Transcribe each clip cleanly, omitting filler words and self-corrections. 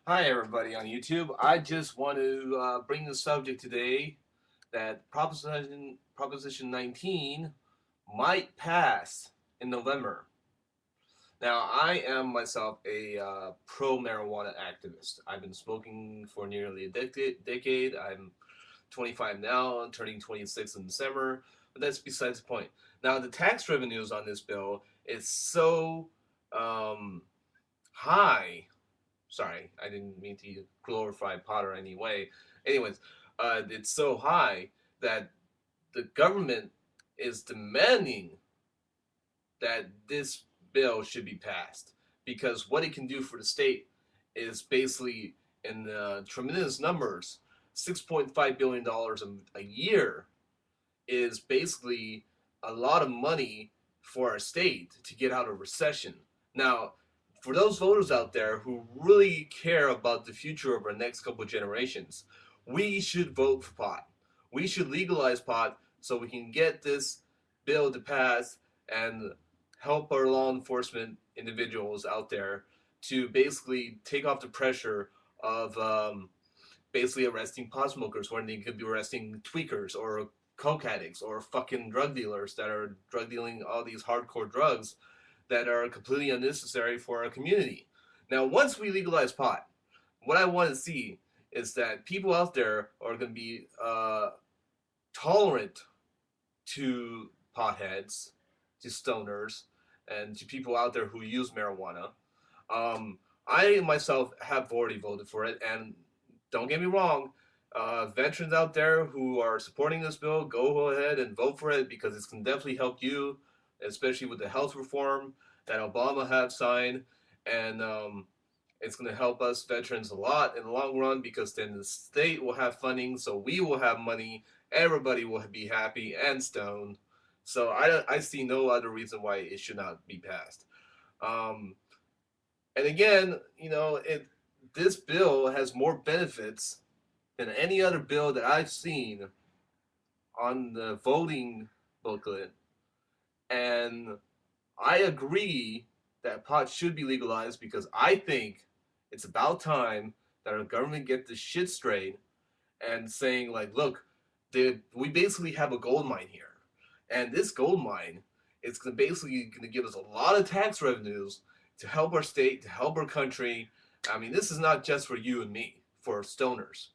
Hi everybody on YouTube. I just want to bring the subject today that Proposition 19 might pass in November. Now, I am myself a pro-marijuana activist. I've been smoking for nearly a decade. I'm 25 now, turning 26 in December, but that's besides the point. Now, the tax revenues on this bill is so um, high. Sorry, I didn't mean to glorify Potter anyway. Anyways, it's so high that the government is demanding that this bill should be passed because what it can do for the state is basically in tremendous numbers. $6.5 billion a year is basically a lot of money for our state to get out of recession. Now, for those voters out there who really care about the future of our next couple of generations, we should vote for pot. We should legalize pot so we can get this bill to pass and help our law enforcement individuals out there to basically take off the pressure of basically arresting pot smokers when they could be arresting tweakers or coke addicts or fucking drug dealers that are drug dealing all these hardcore drugs that are completely unnecessary for our community. Now, once we legalize pot, what I want to see is that people out there are going to be tolerant to potheads, to stoners, and to people out there who use marijuana. I myself have already voted for it, and don't get me wrong, veterans out there who are supporting this bill, go ahead and vote for it because it's going to definitely help you, especially with the health reform that Obama have signed, and it's going to help us veterans a lot in the long run because then the state will have funding, so we will have money, everybody will be happy and stoned. So I see no other reason why it should not be passed. Um, and again, this bill has more benefits than any other bill that I've seen on the voting booklet. And I agree that pot should be legalized because I think it's about time that our government get this shit straight and saying like, look, we basically have a gold mine here, and this gold mine is basically going to give us a lot of tax revenues to help our state, to help our country. I mean, this is not just for you and me, for stoners.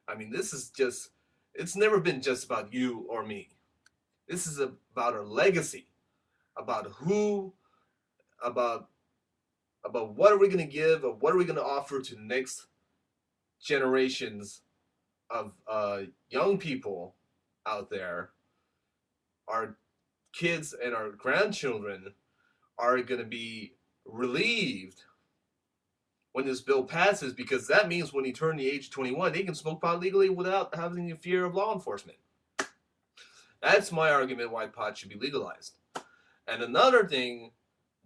I mean, this is just, it's never been just about you or me. This is about our legacy, about who, about what are we going to give, or what are we going to offer to the next generations of young people out there. Our kids and our grandchildren are going to be relieved when this bill passes because that means when they turn the age of 21, they can smoke pot legally without having the fear of law enforcement. That's my argument why pot should be legalized. And another thing,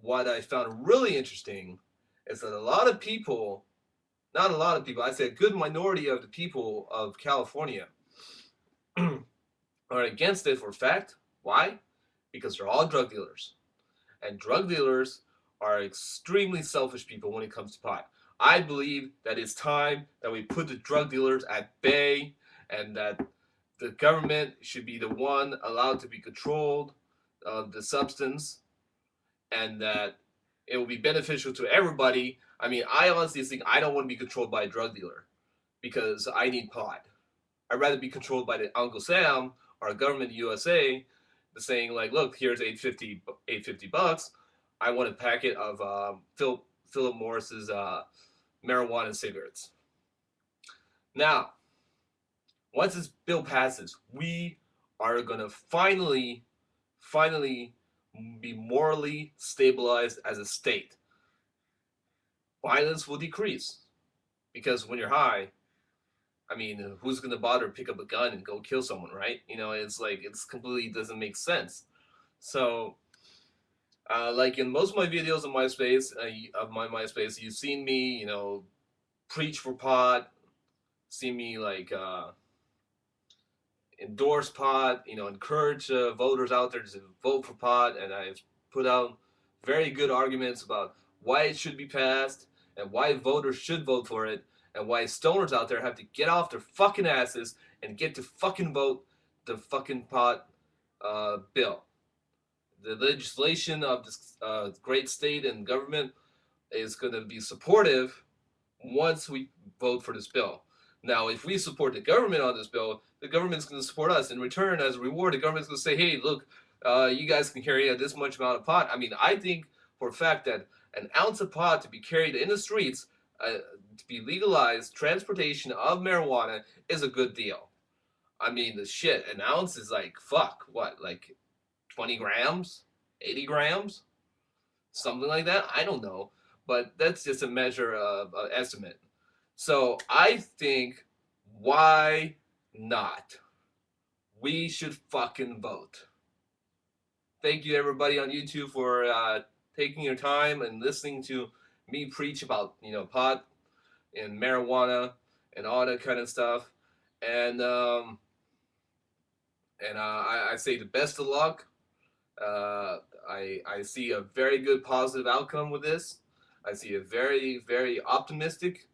what I found really interesting is that a lot of people, not a lot of people, I say a good minority of the people of California are against it for a fact. Why? Because they're all drug dealers. And drug dealers are extremely selfish people when it comes to pot. I believe that it's time that we put the drug dealers at bay and that the government should be the one allowed to be controlled of the substance and that it will be beneficial to everybody. I mean, I honestly think I don't want to be controlled by a drug dealer because I need pot. I'd rather be controlled by the Uncle Sam or government USA saying like, look, here's 850 bucks. I want a packet of Philip Morris's marijuana cigarettes. Now, once this bill passes, we are gonna finally be morally stabilized as a state. Violence will decrease because when you're high, I mean, who's gonna bother to pick up a gun and go kill someone, right? It's like it's completely doesn't make sense. So, like in most of my videos on MySpace, you've seen me, preach for pot, see me like endorse pot, encourage voters out there to vote for pot, and I've put out very good arguments about why it should be passed and why voters should vote for it. and why stoners out there have to get off their fucking asses and get to fucking vote the fucking pot bill. The legislation of this great state and government is going to be supportive once we vote for this bill. Now, if we support the government on this bill, the government's going to support us. In return, as a reward, the government's going to say, hey, look, you guys can carry this much amount of pot. I mean, I think for a fact that an ounce of pot to be carried in the streets, to be legalized, transportation of marijuana is a good deal. I mean, the shit, an ounce is like, fuck, what, like 20 grams? 80 grams? Something like that? I don't know. But that's just a measure of estimate. So I think, why not? We should fucking vote. Thank you, everybody on YouTube, for taking your time and listening to me preach about, pot and marijuana and all that kind of stuff. And I say the best of luck. I see a very good positive outcome with this. I see a very, very optimistic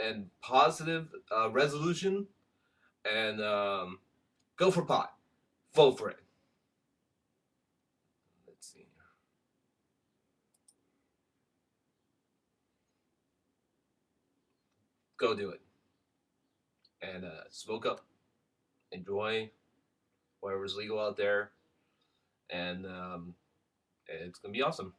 and positive resolution. And go for pot. Vote for it. Let's see. Go do it. And smoke up. Enjoy whatever's legal out there. And it's going to be awesome.